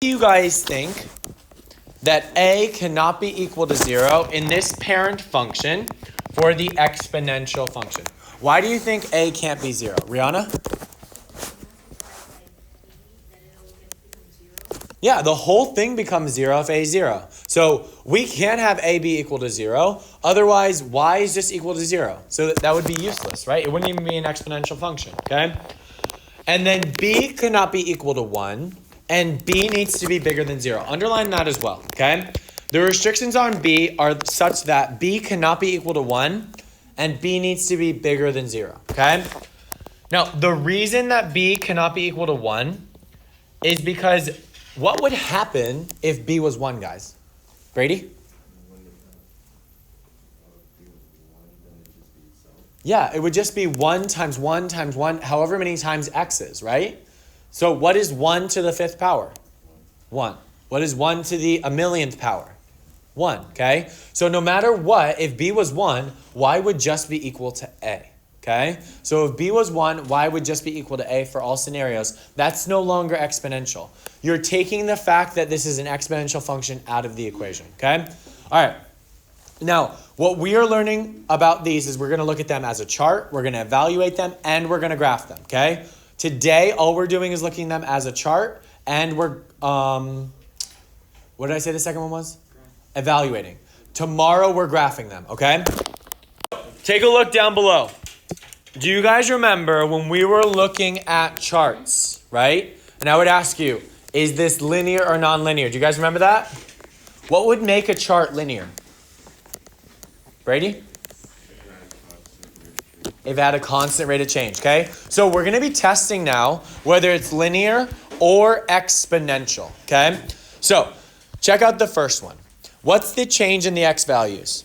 Do you guys think that a cannot be equal to 0 in this parent function for the exponential function? Why do you think a can't be 0? Rihanna? Yeah, the whole thing becomes 0 if a is 0. So we can't have a be equal to 0. Otherwise, y is just equal to 0. So that would be useless, right? It wouldn't even be an exponential function, okay? And then b cannot be equal to 1. And b needs to be bigger than 0. Underline that as well, okay? The restrictions on b are such that b cannot be equal to 1. And b needs to be bigger than 0, okay? Now, the reason that b cannot be equal to 1 is because what would happen if b was 1, guys? Brady? Yeah, it would just be 1 times 1 times 1, however many times x is, right? So what is 1 to the 5th power? 1. What is 1 to the 1,000,000th power? 1, okay? So no matter what, if b was 1, y would just be equal to a, okay? So if b was 1, y would just be equal to a for all scenarios. That's no longer exponential. You're taking the fact that this is an exponential function out of the equation, okay? All right. Now, what we are learning about these is we're going to look at them as a chart, we're going to evaluate them, and we're going to graph them, okay? Today, all we're doing is looking at them as a chart, and we're, what did I say the second one was? Evaluating. Tomorrow, we're graphing them, okay? Take a look down below. Do you guys remember when we were looking at charts, right? And I would ask you, is this linear or non-linear? Do you guys remember that? What would make a chart linear? Brady? If it had a constant rate of change, okay? So we're going to be testing now whether it's linear or exponential, okay? So check out the first one. What's the change in the x values?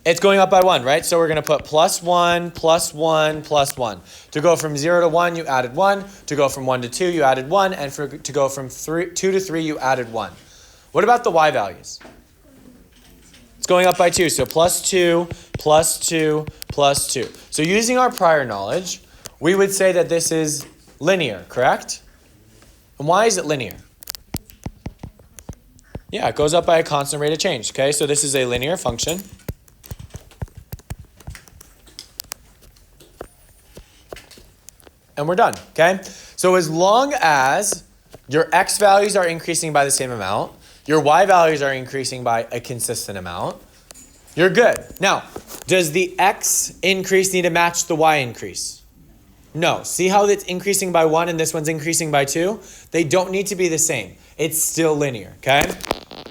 It's going up by 1, right? So we're going to put plus 1, plus 1, plus 1. To go from 0 to 1, you added 1. To go from 1 to 2, you added 1. And to go from 2 to 3, you added 1. What about the y values? It's going up by 2. So plus 2, plus 2, plus 2. So using our prior knowledge, we would say that this is linear, correct? And why is it linear? Yeah, it goes up by a constant rate of change, okay? So this is a linear function. And we're done, okay? So as long as your x values are increasing by the same amount, your y values are increasing by a consistent amount, you're good. Now, does the x increase need to match the y increase? No. See how it's increasing by 1 and this one's increasing by 2? They don't need to be the same. It's still linear, okay?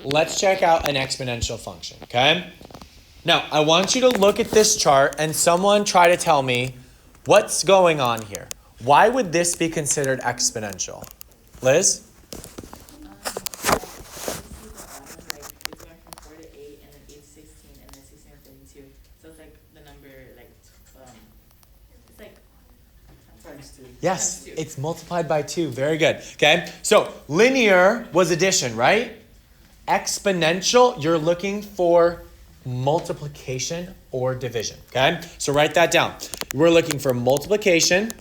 Let's check out an exponential function, okay? Now, I want you to look at this chart and someone try to tell me what's going on here. Why would this be considered exponential? Liz? Yes, it's multiplied by 2. Very good. Okay, so linear was addition, right? Exponential, you're looking for multiplication or division. Okay, so write that down. We're looking for multiplication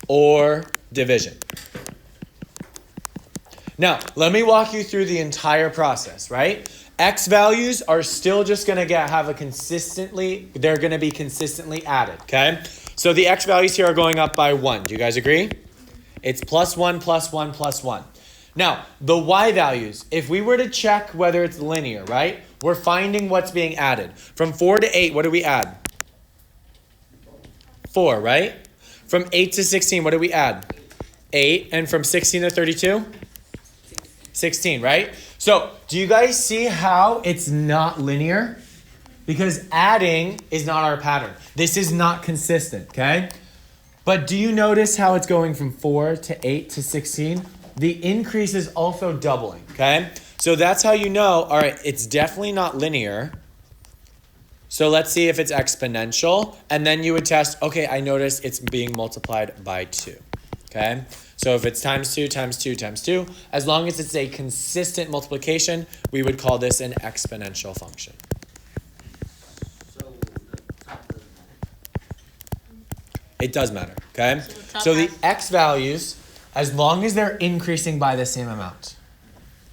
or division. Now, let me walk you through the entire process, right? X values are still just going to they're going to be consistently added, okay? So the x values here are going up by 1. Do you guys agree? It's plus 1, plus 1, plus 1. Now, the y values, if we were to check whether it's linear, right? We're finding what's being added. From 4 to 8, what do we add? 4, right? From 8 to 16, what do we add? 8. And from 16 to 32? 16, right? So, do you guys see how it's not linear? Because adding is not our pattern. This is not consistent, okay? But do you notice how it's going from 4 to 8 to 16? The increase is also doubling, okay? So that's how you know, all right, it's definitely not linear. So let's see if it's exponential. And then you would test, okay, I notice it's being multiplied by 2, okay? So if it's times 2, times 2, times 2, as long as it's a consistent multiplication, we would call this an exponential function. So the top doesn't matter? It does matter, okay? So the x values, as long as they're increasing by the same amount.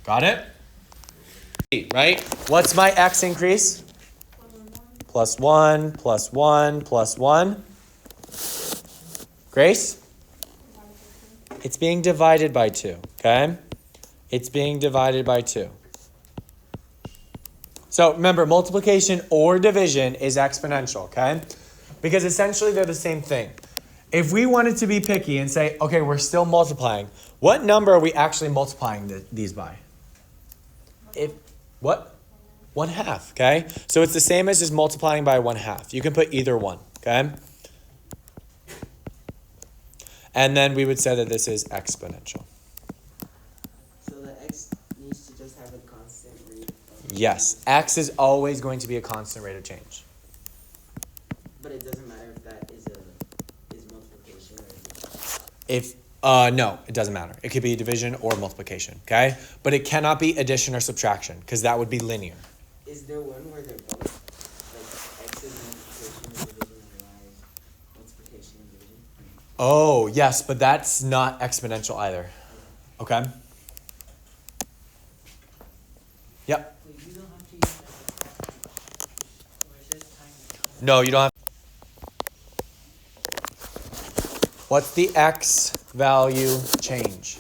Got it? Right? What's my x increase? Plus 1, plus 1, plus 1. Grace? It's being divided by 2, okay? It's being divided by 2. So remember, multiplication or division is exponential, okay? Because essentially they're the same thing. If we wanted to be picky and say, okay, we're still multiplying, what number are we actually multiplying these by? What? 1/2, okay? So it's the same as just multiplying by 1/2. You can put either one, okay? And then we would say that this is exponential. So the x needs to just have a constant rate of Yes, x is always going to be a constant rate of change. But it doesn't matter if that is multiplication or If no, it doesn't matter. It could be division or multiplication, okay? But it cannot be addition or subtraction because that would be linear. Is there one where they're both? Like x is multiplication and division and y is multiplication and division? Oh, yes, but that's not exponential either. Okay? Yep. You don't have to use that. Or it's just time. No, you don't have. What's the x value change?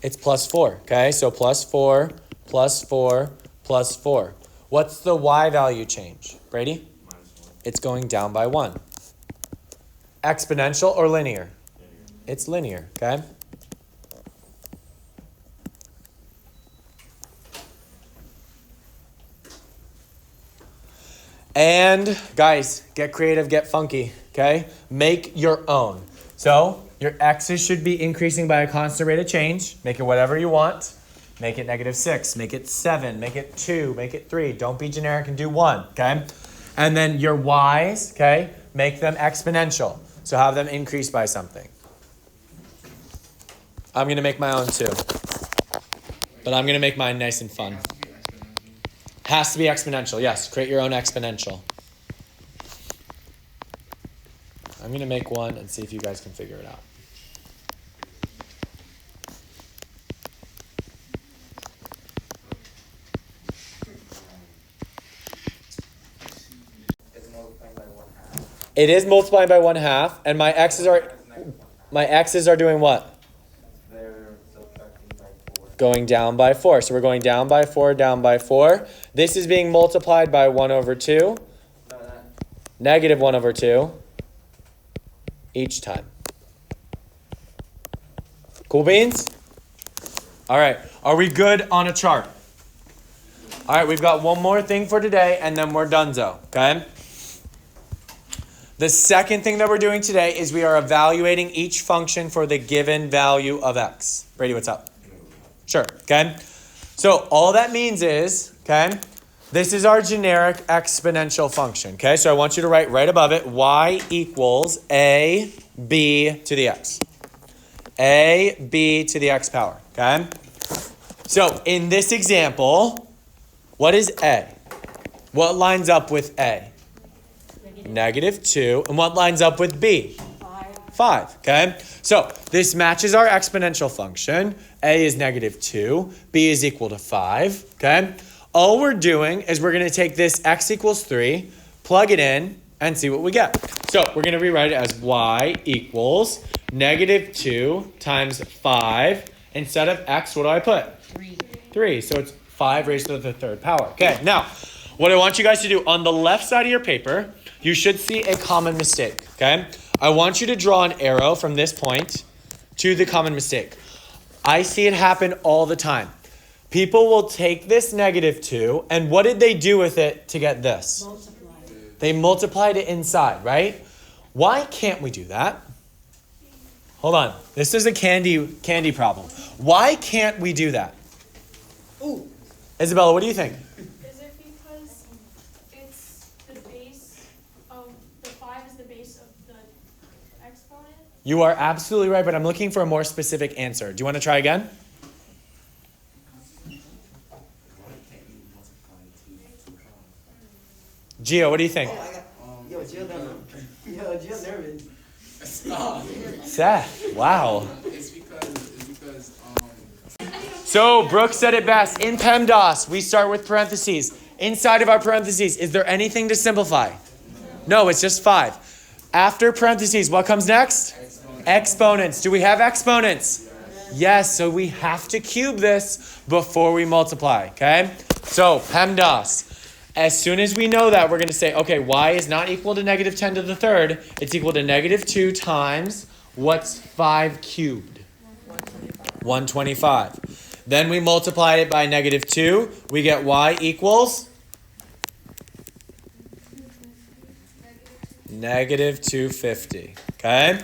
It's plus 4, okay? So plus 4, plus 4, plus 4. What's the y value change? Brady? -1. It's going down by 1. Exponential or linear? It's linear, okay? And guys, get creative, get funky, okay? Make your own. So your x's should be increasing by a constant rate of change. Make it whatever you want. Make it -6, make it 7, make it 2, make it 3. Don't be generic and do 1, okay? And then your y's, okay, make them exponential. So have them increase by something. I'm going to make my own too. But I'm going to make mine nice and fun. Has to be exponential, yes. Create your own exponential. I'm going to make one and see if you guys can figure it out. It is multiplying by 1/2, and my x's are doing what? They're subtracting by 4. Going down by 4. So we're going down by 4, down by 4. This is being multiplied by 1/2, -1/2 each time. Cool beans? All right. Are we good on a chart? All right, we've got one more thing for today, and then we're donezo, okay? The second thing that we're doing today is we are evaluating each function for the given value of x. Brady, what's up? Sure, okay? So all that means is, okay, this is our generic exponential function, okay? So I want you to write right above it, y equals a b to the x. A b to the x power, okay? So in this example, what is a? What lines up with a? -2. And what lines up with b? 5. Okay? So this matches our exponential function. A is -2. B is equal to 5. Okay? All we're doing is we're going to take this x equals 3, plug it in, and see what we get. So we're going to rewrite it as y equals -2 times 5. Instead of x, what do I put? 3. So it's 5 raised to the third power. Okay, now, what I want you guys to do, on the left side of your paper, you should see a common mistake, okay? I want you to draw an arrow from this point to the common mistake. I see it happen all the time. People will take this -2, and what did they do with it to get this? They multiplied it inside, right? Why can't we do that? Hold on. This is a candy problem. Why can't we do that? Ooh. Isabella, what do you think? Is it because it's the base of the 5 is the base of the exponent? You are absolutely right, but I'm looking for a more specific answer. Do you want to try again? Gio, what do you think? Yo, Gio doesn't. Yo, Jill's nervous. Stop. Seth, wow. It's because So Brooke said it best. In PEMDAS, we start with parentheses. Inside of our parentheses, is there anything to simplify? No, it's just 5. After parentheses, what comes next? Exponents. Do we have exponents? Yes, so we have to cube this before we multiply, okay? So PEMDAS. As soon as we know that, we're going to say, okay, y is not equal to negative 10 to the third. It's equal to negative 2 times, what's 5 cubed? 125. Then we multiply it by negative 2. We get y equals? Negative 250. Okay?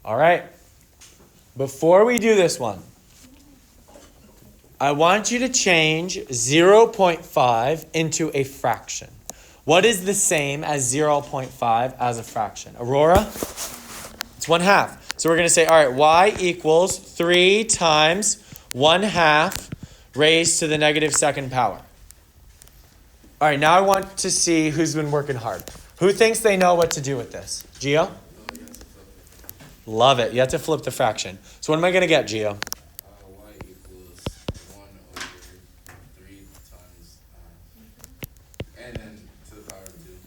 All right. Before we do this one, I want you to change 0.5 into a fraction. What is the same as 0.5 as a fraction? Aurora? It's 1/2. So we're going to say, all right, y equals 3 times 1/2 raised to the negative second power. All right, now I want to see who's been working hard. Who thinks they know what to do with this? Gio? Love it. You have to flip the fraction. So what am I going to get, Gio? y equals 1 over 3 times, and then to the power of 2.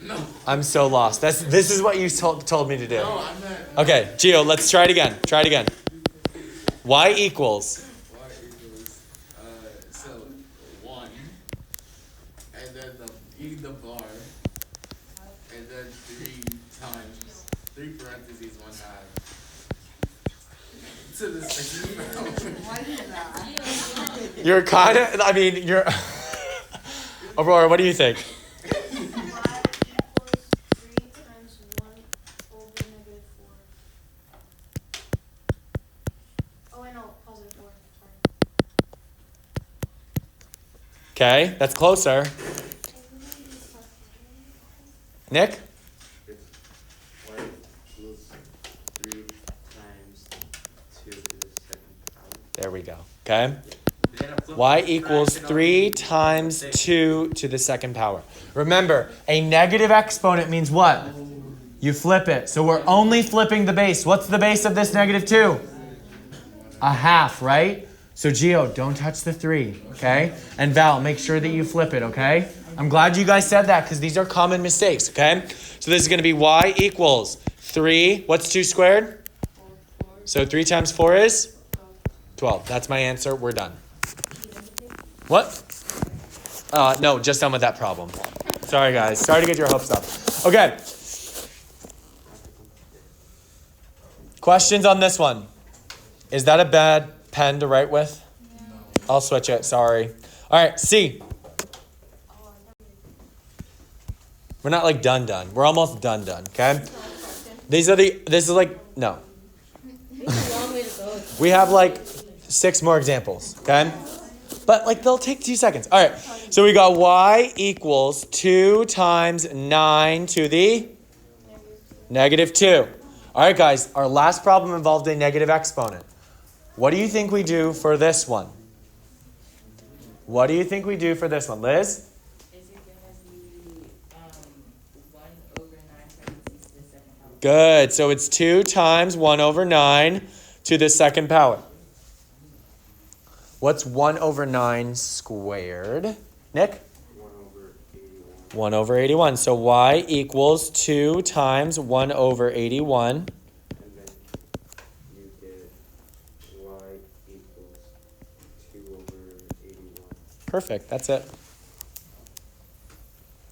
No. I'm so lost. This is what you told me to do. No, I meant. Okay, Gio, let's try it again. Try it again. Y equals. So 1, and then the bar, and then 3 times 3 parentheses 1/2 to the second power. You're kind of, I mean, you're... Aurora, what do you think? Okay, that's closer. Nick? Y equals 3 times 2 to the second power. There we go. Okay. Y equals 3 times 2 to the second power. Remember, a negative exponent means what? You flip it. So we're only flipping the base. What's the base of this negative 2? 1/2, right? So Gio, don't touch the 3, okay? And Val, make sure that you flip it, okay? I'm glad you guys said that because these are common mistakes, okay? So this is going to be y equals 3. What's 2 squared? So 3 times 4 is? 12. That's my answer. We're done. What? No, just done with that problem. Sorry, guys. Sorry to get your hopes up. Okay. Questions on this one? Is that a bad pen to write with? Yeah. I'll switch it. Sorry. All right, C. We're not like done. We're almost done, okay? This is like, no. We have like 6 more examples, okay? But like they'll take 2 seconds. All right, so we got y equals 2 times 9 to the negative 2. All right, guys, our last problem involved a negative exponent. What do you think we do for this one? What do you think we do for this one? Liz? Is it gonna be 1 over 9 parentheses to the second power? Good. So it's 2 times 1 over 9 to the second power. What's 1 over 9 squared? Nick? 1 over 81. 1 over 81. So y equals 2 times 1 over 81. And then you get y equals 2 over 81. Perfect. That's it.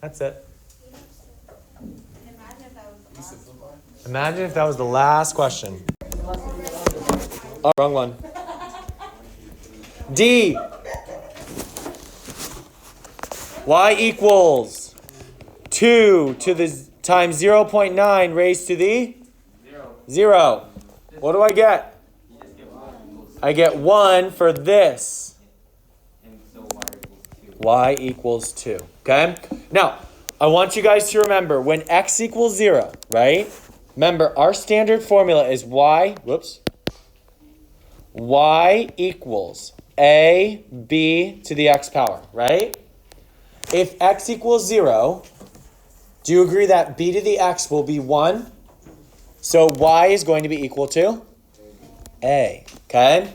That's it. Imagine if that was the last question. Oh, wrong one. D. Y equals 2 to the times 0.9 raised to the 0. What do I get? I get 1 for this. And so Y equals 2. Okay? Now, I want you guys to remember when x equals 0, right? Remember, our standard formula is y equals ab to the x power, right? If x equals 0, do you agree that b to the x will be 1? So y is going to be equal to a, okay?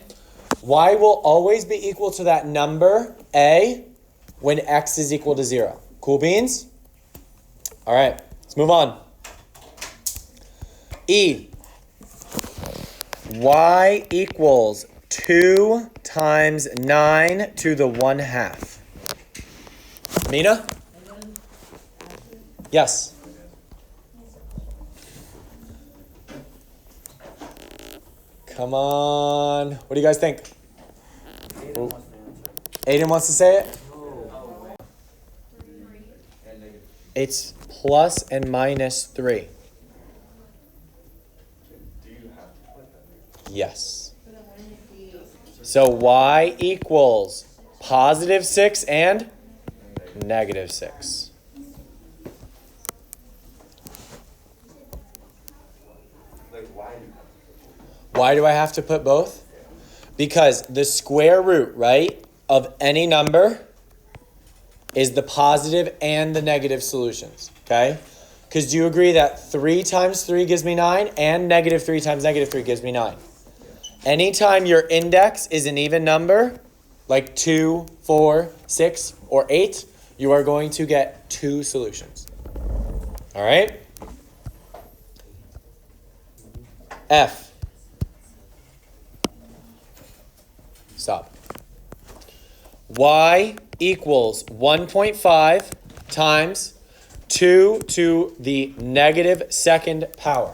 Y will always be equal to that number, a, when x is equal to 0. Cool beans? All right, let's move on. E. Y equals 2 times 9 to the 1/2. Mina? Yes. Come on. What do you guys think? Aiden wants to say it? It's plus and minus 3. Yes. So y equals positive 6 and negative 6. Why do I have to put both? Because the square root, right, of any number is the positive and the negative solutions, okay? Because do you agree that 3 times 3 gives me 9 and negative 3 times negative 3 gives me 9? Anytime your index is an even number, like 2, 4, 6, or 8, you are going to get 2 solutions. All right? F. Stop. Y equals 1.5 times 2 to the negative second power.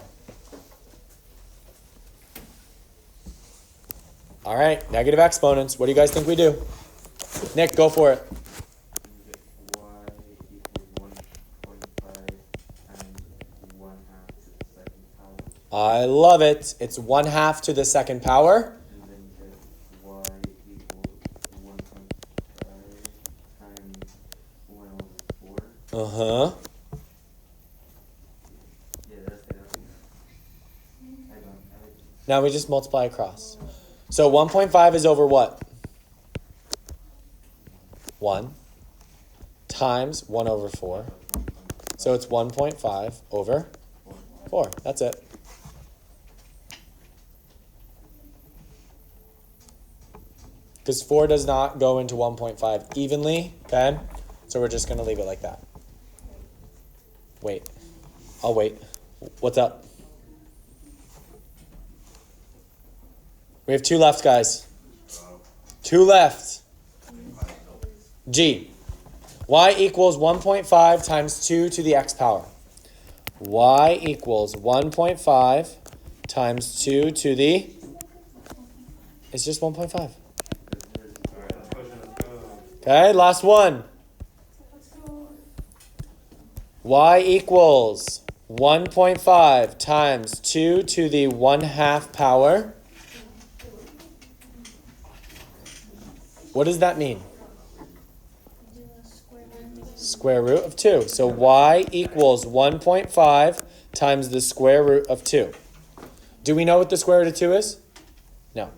All right, negative exponents. What do you guys think we do? Nick, go for it. Y equals 1.5 times 1/2 to the second power. I love it. It's 1/2 to the second power. And then you get y equals 1.5 times 1/4. Uh-huh. Yeah, that's it. Now we just multiply across. So 1.5 is over what? 1 times 1/4. So it's 1.5 over 4. That's it. Because 4 does not go into 1.5 evenly, okay? So we're just going to leave it like that. Wait. I'll wait. What's up? We have 2 left, guys. 2 left. G. Y equals 1.5 times 2 to the x power. Y equals 1.5 times 2 to the... It's just 1.5. Okay, last one. Y equals 1.5 times 2 to the 1/2 power. What does that mean? Square root of 2. So y equals 1.5 times the square root of 2. Do we know what the square root of 2 is? No.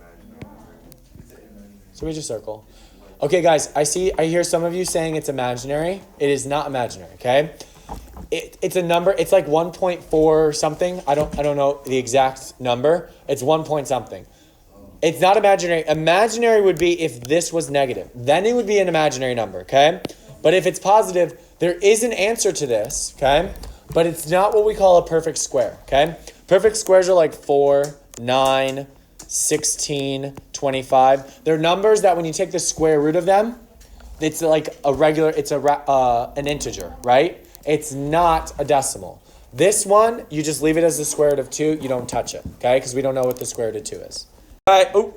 So we just circle. Okay, guys, I hear some of you saying it's imaginary. It is not imaginary, okay? It's a number. It's like 1.4 something. I don't know the exact number. It's 1 point something. It's not imaginary. Imaginary would be if this was negative. Then it would be an imaginary number, okay? But if it's positive, there is an answer to this, okay? But it's not what we call a perfect square, okay? Perfect squares are like 4, 9, 16, 25. They're numbers that when you take the square root of them, it's like a regular, it's an integer, right? It's not a decimal. This one, you just leave it as the square root of 2. You don't touch it, okay? Because we don't know what the square root of 2 is. All right. Oh,